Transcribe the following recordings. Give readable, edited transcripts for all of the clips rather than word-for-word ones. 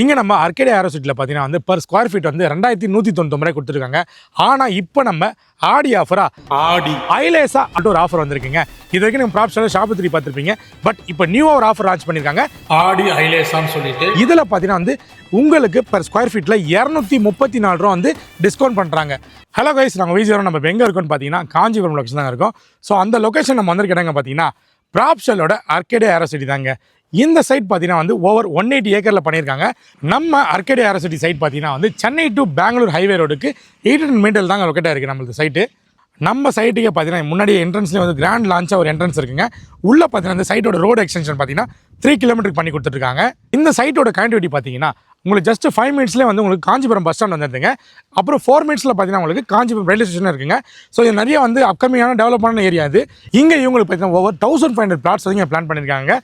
இங்கே நம்ம ஆர்கேடியா ஏரோசிட்டியில் பார்த்தீங்கன்னா வந்து பர் ஸ்கொயர் ஃபீட் வந்து 2199 கொடுத்துருக்காங்க. ஆனால் இப்போ நம்ம ஆடி ஐலேசா ஒரு ஆஃபர் வந்திருக்குங்க. இது வரைக்கும் நீங்கள் ப்ராப்ஷனில் ஷாப் 3 பார்த்துருப்பீங்க. பட் இப்போ நியூவாக ஒரு ஆஃபர் லான்ச் பண்ணியிருக்காங்க, ஆடி ஐலேசான்னு சொல்லிட்டு. இதில் பார்த்தீங்கன்னா வந்து உங்களுக்கு பர் ஸ்கொயர் ஃபீட்டில் 234 ரூபா வந்து டிஸ்கவுண்ட் பண்ணுறாங்க. ஹலோ கைஸ், நாங்கள் வீஜ் நம்ம எங்கே இருக்கோம்னு பார்த்தீங்கன்னா காஞ்சிபுரம் லொக்கேஷன் தாங்க இருக்கோம். ஸோ அந்த லொக்கேஷன் நம்ம வந்திருக்கிட்டாங்க பார்த்தீங்கன்னா ப்ராப்ஷலோட ஆர்கேடியா ஏரோசிட்டி தாங்க. இந்த சைட் பார்த்தீங்கன்னா வந்து ஓவர் 180 ஏக்கரில் பண்ணியிருக்காங்க. நம்ம ஆர்கேடியா ஏரோசிட்டி சைட் பார்த்தீங்கன்னா வந்து சென்னை டு பெங்களூர் ஹைவே ரோடுக்கு 800 மீட்டர் தாங்க லொக்கேட்டாக இருக்குது நம்மளுக்கு சைட்டு. நம்ம சைட்டுக்கு பார்த்தீங்கன்னா முன்னாடி என்ட்ரன்ஸ்லேயே வந்து கிராண்ட் லான்ச்சாக ஒரு என்ட்ரன்ஸ் இருக்குங்க. உள்ளே பார்த்தீங்கன்னா இந்த சைட்டோட ரோடு எக்ஸ்டென்ஷன் பார்த்தீங்கன்னா 3 கிலோமீட்டருக்கு பண்ணி கொடுத்துருக்காங்க. இந்த சைட்டோட கனெக்டிவிட்டி பார்த்தீங்கன்னா உங்களுக்கு ஜஸ்ட் 5 மினிட்ஸ்லேயே வந்து உங்களுக்கு காஞ்சிபுரம் பஸ் ஸ்டாண்ட் வந்துருதுங்க. அப்புறம் 4 மினிட்ஸில் பார்த்தீங்கன்னா உங்களுக்கு காஞ்சிபுரம் ரயில்வே ஸ்டேஷன் இருக்குங்க. ஸோ இது நிறைய வந்து அப்கமிங்கான டெவலப்பான ஏரியா இது. இங்கே இவங்களுக்கு பார்த்தீங்கன்னா ஓவர் 1500 பிளாட்ஸ் வந்து பிளான் பண்ணியிருக்காங்க.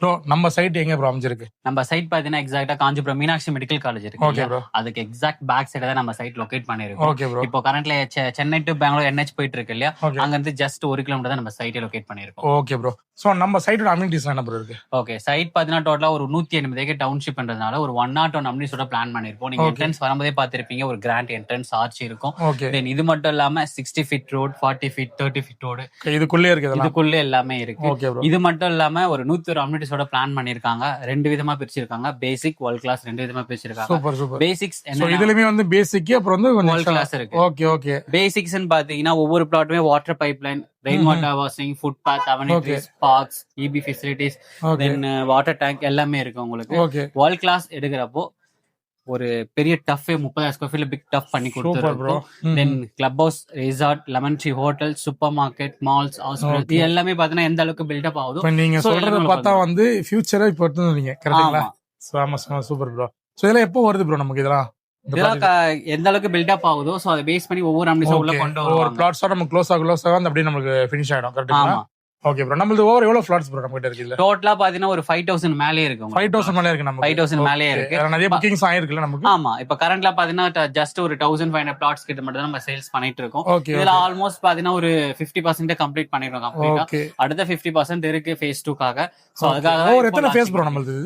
ப்ரோ நம்ம சைட் எங்க ப்ரோ அமைஞ்சிருக்கு? நம்ம சைட் பாத்தீங்கன்னா எக்ஸாக்ட்டா காஞ்சிபுரம் மீனாட்சி மெடிக்கல் காலேஜ் இருக்கு. Okay bro. அதுக்கு எக்ஸாக்ட் பேக் சைடு தான் நம்ம சைட் லொகேட் பண்ணிருக்கோம். Okay bro. இப்போ கரண்ட்ல சென்னை டு பெங்களூர் NH போயிட்டு இருக்கு இல்லையா, அங்க இருந்து ஜஸ்ட் 1 கிலோமீட்டர் தான் நம்ம சைட்டை லொகேட் பண்ணிருக்கோம். Okay bro. சோ நம்ம சைட்டோட அம்யூனிட்டிஸ் என்ன ப்ரோ இருக்கு? ஓகே, சைட் பாத்தீங்கன்னா டோட்டலா ஒரு 180 ஏக்கர் டவுன்ஷிப் பண்றதுனால ஒரு 101 அம்யூனிட்டிஸோட பிளான் பண்ணிருப்போம். நீங்க என்ட்ரன்ஸ் வரும்போதே பாத்திருப்பீங்க, ஒரு கிராண்ட் என்ட்ரன்ஸ் ஆர்ச் இருக்கும். தென் இது மட்டும் இல்லாம 60 feet road, 40 feet, 30 feet road இதுக்குள்ளே இருக்கு. இதுக்குள்ளே எல்லாமே இருக்கு. இது மட்டும் இல்லாம ஒரு 101 அம்யூனிட்டிஸோட பிளான் பண்ணிருக்காங்க. 2 விதமா பிரிச்சிருக்காங்க, பேசிக், வேர்ல்ட் கிளாஸ் 2 விதமா பிரிச்சிருக்காங்க. Super super. பேசிக்ஸ் என்ன, இதுலயுமே வந்து பேசிக் அப்புறம் வந்து வேர்ல்ட் கிளாஸ் இருக்கு. Okay okay. பேசிக்ஸ்னு பாத்தீங்கன்னா ஒவ்வொரு பிளாட்டுமே water pipeline, rain water washing, foot path, amenities, parks, EB facilities, then water tank எல்லாமே இருக்கு உங்களுக்கு. வேர்ல்ட் கிளாஸ் எடுக்கிறப்போ ஒரு பெரிய டஃப் 30,000 ஸ்கொயர் ஃபீட்ல பிக் டஃப் பண்ணி கொடுத்துருக்கோம். தென் club house, resort, lemon tree hotel, super market, malls, hospital, இது எல்லாமே பாத்தீங்கன்னா எந்த அளவுக்கு பில்டப் ஆகுது. நீங்க சொல்றத பார்த்தா வந்து ஃபியூச்சரை இப்போ எடுத்துறீங்க, கரெக்ட்டா? ஆமா சூப்பர் ப்ரோ. சோ இதெல்லாம் எப்போ வருது ப்ரோ நமக்கு? இதெல்லாம் எந்த அளவுக்கு பில்டப் ஆகுதோ சோ அதை பேஸ் பண்ணி ஒவ்வொரு அம்னிஸா உள்ள கொண்டு வருவாங்க. ஒரு பிளாட்ஸா நம்ம க்ளோஸ் ஆக அந்த அப்படியே நமக்கு ஃபினிஷ் ஆயிடும், கரெக்ட்டா? Okay bro. நம்மளது ஓவர் எவ்வளவு ஃபிளாட்ஸ் ப்ரோ நம்ம கிட்ட இருக்கு? இல்ல டோட்டலா பாத்தீங்கன்னா ஒரு 5000 மேலே இருக்கு. 5000 மேலே இருக்கு. நம்ம 5000 மேலே இருக்கு. நிறைய புக்கிங்ஸ் ஆயிருக்குல நமக்கு. ஆமா, இப்ப கரண்ட்ல பாத்தீங்கன்னா ஜஸ்ட் ஒரு 1500 பிளாட்ஸ் கிட்ட மட்டும் தான் நம்ம சேல்ஸ் பண்ணிட்டு இருக்கோம். இதுல ஆல்மோஸ்ட் பாத்தீங்கன்னா ஒரு 50% கம்ப்ளீட் பண்ணிரோம் கம்ப்ளீட்டா. அடுத்த 50% இருக்கு ஃபேஸ் 2க்காக. சோ அதுக்காக ஒரு எத்தனை ஃபேஸ் ப்ரோ நம்மளுது?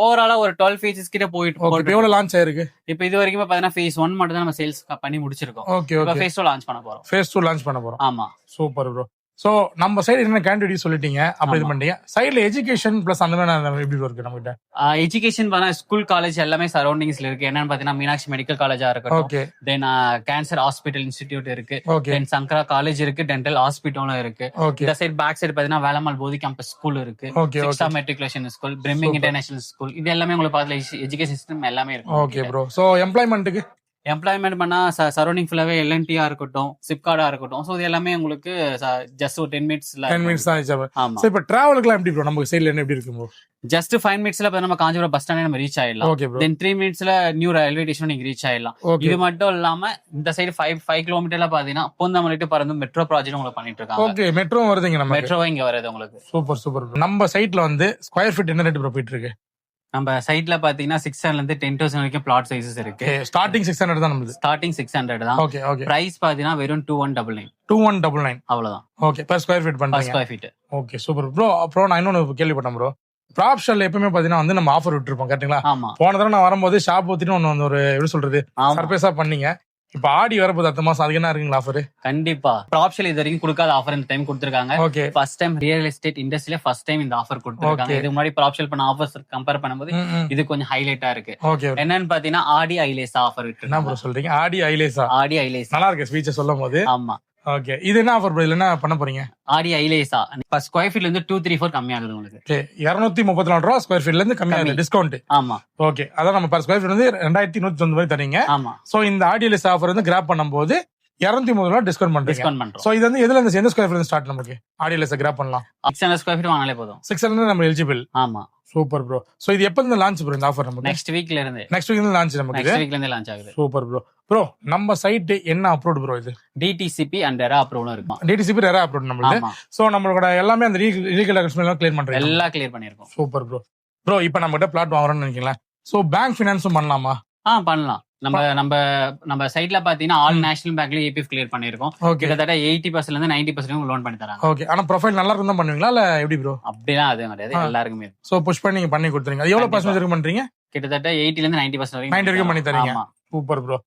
ஓவராலா ஒரு 12 ஃபேஸஸ் கிட்ட போயிட்டு இருக்கு. எவ்வளவு லான்ச் ஆயிருக்கு? இப்போ இது வரைக்கும் பாத்தீங்கன்னா ஃபேஸ் 1 மட்டும் தான் நம்ம சேல்ஸ் பண்ணி முடிச்சிருக்கோம். Okay okay. ஃபேஸ் 2 லான்ச் பண்ண போறோம். ஃபேஸ் 2 லான்ச் பண்ண போறோம். ஆமா, சூப்பர் ப்ரோ. சோ நம்ம சைடு என்ன கேண்டிடேட் சொல்லிட்டீங்க, அப்படி இது பண்ணீங்க. சைடுல எஜுகேஷன் பிளஸ் அந்த மாதிரி எப்படி இருக்கு நம்ம கிட்ட? எஜுகேஷன் பண்ணா ஸ்கூல் காலேஜ் எல்லாமே சரௌண்டிங்ஸ்ல இருக்கு. என்னன்னு பாத்தீங்கன்னா மீனாட்சி மெடிக்கல் காலேஜா இருக்கட்டும், தென் கேன்சர் ஹாஸ்பிட்டல் இன்ஸ்டிடியூட் இருக்கு, தென் சங்கரா காலேஜ் இருக்கு, டென்டல் ஹாஸ்பிட்டலும் இருக்கு. இந்த சைடு பேக் சைடு பாத்தீங்கன்னா வேலம்மாள் போதி கேம்பஸ் ஸ்கூல் இருக்கு, சிக்ஸா மெட்ரிகுலேஷன் ஸ்கூல், பிரிமிங் இன்டர்நேஷனல் ஸ்கூல், இது எல்லாமே உங்களுக்கு பாத்தீங்கன்னா எஜுகேஷன் சிஸ்டம் எல்லாமே இருக்கு. Okay bro. சோ எம்ப்ளாய்மெண்ட்டுக்கு எம்ப்ளாய்மெண்ட் பண்ணா சரௌண்டிங் ஃபுல்லாவே LNT-ஆ இருக்கட்டும், சிப்கார்டா இருக்கட்டும், சோ இது எல்லாமே உங்களுக்கு ஜஸ்ட் ஒரு 10 மினிட்ஸ் தான். ஆமா. இப்போ டிராவலுக்குலாம் எப்படி ப்ரோ நம்ம சைடுல என்ன எப்படி இருக்கு ப்ரோ? ஜஸ்ட் 5 மினிட்ஸ்ல நம்ம காஞ்சிபுரம் பஸ் ஸ்டாண்டே நம்ம ரீச் ஆயிடலாம். தென் 3 மினிட்ஸ்ல நியூ ரயில்வே ஸ்டேஷன் நீங்க ரீச் ஆயிடலாம். இது மட்டும் இல்லாம இந்த சைடு 5 கிலோமீட்டர்ல பாத்தீங்கன்னா பூந்தமல்லி டு பரந்து மெட்ரோ ப்ராஜெக்ட் உங்களுக்கு பண்ணிட்டு இருக்காங்க. ஓகே, மெட்ரோ வருதுங்க. நம்ம மெட்ரோ இங்க வருது உங்களுக்கு. Super super. நம்ம சைட்ல வந்து ஸ்கொயர் ஃபீட் என்ன ரேட் ப்ரோ போயிட்டு இருக்கு? நம்ம சைட்ல பாத்தீங்கன்னா 600 இருந்து 10,000 வரைக்கும் பிளாட் சைஸஸ் இருக்கு. ஸ்டார்டிங் 600 தான் நம்மளுது. ஸ்டார்டிங் 600 தான். Okay okay. பிரைஸ் பாத்தீங்கன்னா வெறும் 2199. 2199 அவ்வளவுதான். ஓகே, per ஸ்கொயர் ஃபீட் பண்றீங்க. Square feet. Okay super bro. அப்புறம் நான் இன்னொன்னு கேள்விப்பட்டேன் ப்ரோ, ப்ராப்ஷல் எப்பவுமே பாத்தீங்கன்னா வந்து நம்ம ஆஃபர் விட்டுருப்போம், கரெக்ட்டுங்களா? ஆமா. போன தடவை நான் வரும்போது ஷாப் ஊத்திட்டு ஒன்னு ஒரு எப்படி சொல்றது சர்ப்ரைஸா பண்ணீங்க. இப்ப ஆடி வரப்போது அடுத்த மாசம், அதுக்கு என்ன இருக்குங்களா ஆஃபர்? கண்டிப்பா ப்ராப்ஷல் இது வரைக்கும் கொடுக்காத ஆஃபர் இந்த டைம் கொடுத்திருக்காங்க. Okay, first time real estate இண்டஸ்ட்ரியில ஃபர்ஸ்ட் டைம் இந்த ஆஃபர் கொடுத்திருக்காங்க. இதுக்கு முன்னாடி ப்ராப்ஷல் பண்ண ஆஃபர்ஸ் கம்பேர் பண்ணும்போது இது கொஞ்சம் ஹைலைட்டா இருக்கு. ஓகே, என்னன்னு பாத்தீங்கன்னா ஆடி ஐலேசா ஆஃபர் இருக்கு. என்ன ப்ரோ சொல்றீங்க? ஆடி ஐலேசா? ஆடி ஐலேசா நல்லா இருக்கு ஸ்பீச் சொல்லும் போது. ஆமா. ஓகே, இது என்ன ஆஃபர் ப்ரோ? என்ன பண்ண போறீங்க? ஆடி ஐலேசா பர் ஸ்கொயர் ஃபீட்ல இருந்து 234 கம்மியாகுது உங்களுக்கு. ஓகே, 234 ரூபா ஸ்கொயர் ஃபீட்ல இருந்து கம்மியாகுது, டிஸ்கவுண்ட். ஆமா. ஓகே, அதான் நம்ம பர் ஸ்கொயர் ஃபீட் வந்து 2190 வரை தரீங்க. ஆமா. சோ இந்த ஆடி ஐலேசா ஆஃபர் வந்து கிராப் பண்ணும்போது 230 ரூபா டிஸ்கவுண்ட் பண்றீங்க. சோ இது வந்து எதுல இருந்து எந்த ஸ்கொயர் ஃபீட் ஸ்டார்ட் நமக்கு ஆடி ஐலேசா கிராப் பண்ணலாம்? 600 ஸ்கொயர் ஃபீட் வாங்கினாலே போதும். 600 நம்ம எலிஜிபிள். ஆமா. Super bro. சோ இது எப்ப இருந்து லான்ச் ப்ரோ இந்த ஆஃபர் நமக்கு? நெக்ஸ்ட் வீக்ல இருந்து. நெக்ஸ்ட் வீக்ல இருந்து லான்ச் நமக்கு. நெக்ஸ்ட் வீக்ல இருந்து லான்ச் ஆகுது. Super bro. ப்ரோ நம்ம சைட் என்ன அப்ரூவ்ட் ப்ரோ? இது DTCP அண்ட் ரெரா அப்ரூவ்ல இருக்கும். DTCP ரெரா அப்ரூவ்ட் நம்மளுக்கு. சோ நம்மளோட எல்லாமே அந்த லீகல் டாக்குமெண்ட்ஸ் எல்லாம் கிளியர் பண்றீங்க? எல்லாம் கிளியர் பண்ணிருக்கோம். Super bro. ப்ரோ இப்போ நம்ம கிட்ட பிளாட் வாங்குறோம்னு நினைக்கிறீங்களா? சோ பேங்க் ஃபைனான்ஸும் பண்ணலாமா? பண்ணலாம். நம்ம சைட்ல பாத்தீங்கன்னா ஆல் நேஷனல் பேங்க்ல EPF கிளியர் பண்ணிருக்கோம். கிட்டத்தட்ட 80% இருந்து 90% லோன் பண்ணி தராங்க. ஓகே, ஆனா ப்ரொஃபைல் நல்லா இருந்தா பண்ணுவீங்களா இல்ல எப்படி ப்ரோ? அப்படிலாம் அதே கிடையாது, எல்லாருக்குமே. சோ புஷ் பண்ணி கொடுத்துறீங்க. அது எவ்வளவு பர்சன்டேஜ் பண்றீங்க? கிட்டத்தட்ட 80 ல இருந்து 90% 90 வரைக்கும் பண்ணி தரீங்க. ஆமா. Super bro.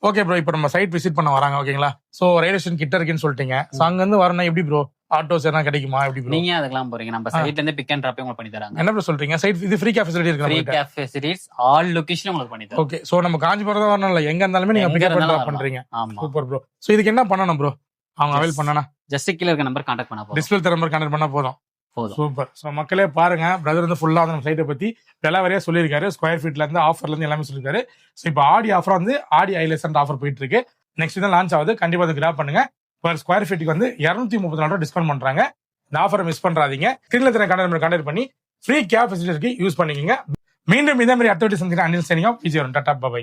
ஓகே ப்ரோ, இப்போ நம்ம சைட் விசிட் பண்ண வராங்க ஓகேங்களா? சோ ரயில்வே ஸ்டேஷன் கிட்ட இருக்குன்னு சொல்லிட்டீங்க. சோ அங்க இருந்து வரணும் எப்படி ப்ரோ? ஆட்டோஸ் எல்லாம் கிடைக்குமா எப்படி ப்ரோ? நீங்க அதுக்கெல்லாம் போறீங்க, நம்ம சைட்ல இருந்து பிக் அண்ட் டிராப் உங்களுக்கு பண்ணி தராங்க. என்ன ப்ரோ சொல்றீங்க? சைட் இது ஃப்ரீ கேப் ஃபெசிலிட்டி ஃப்ரீ இருக்கு கேப் ஃபெசிலிட்டிஸ் ஆல் லொகேஷன் உங்களுக்கு பண்ணி தரோம். ஓகே, சோ நம்ம காஞ்சிபுரம் தான் வரணும் இல்ல, எங்க இருந்தாலுமே நீங்க எங்க பிக்கப் இருந்தாலும் பண்ண வரலாம். பண்றீங்க. ஆமா. Super bro. சோ இதுக்கு என்ன பண்ணணும் ப்ரோ? அவங்க அவைல் பண்ணனா ஜஸ்ட் கீழ இருக்க நம்பர் கான்டாக்ட் பண்ணா போதும். டிஸ்பிளே நம்பர் கனெக்ட் பண்ணா போதும். போதும். சூப்பர். சோ மக்களே பாருங்க, பிரதர் வந்து ஃபுல்லா நம்ம சைட்டை பத்தி விலைவரையா சொல்லியிருக்காரு. ஸ்கொயர் ஃபீட்ல இருந்து ஆஃபர்ல இருந்து எல்லாமே சொல்லியிருக்காரு. சோ இப்போ ஆடி ஆஃபர் வந்து ஆடி ஹைலைட்ஸ் ஆஃபர் போயிட்டு இருக்கு. நெக்ஸ்ட் தான் லான்ச் ஆகுது. கண்டிப்பா அதை கிராப் பண்ணுங்க. பர் ஸ்கொயர் ஃபீட்டுக்கு வந்து 234 டிஸ்கவுண்ட் பண்றாங்க. இந்த ஆஃபரை மிஸ் பண்றாதீங்க. ஸ்கிரீன்ல தர கான்டாக்ட் பண்ணி ஃப்ரீ கேப் ஃபெசிலிட்டிக்கு யூஸ் பண்ணிக்கங்க. மீண்டும் இதே மாதிரி அக்டிவிட்டி செஞ்சுக்க அனில் சேனியா விஜய் டாடா பை.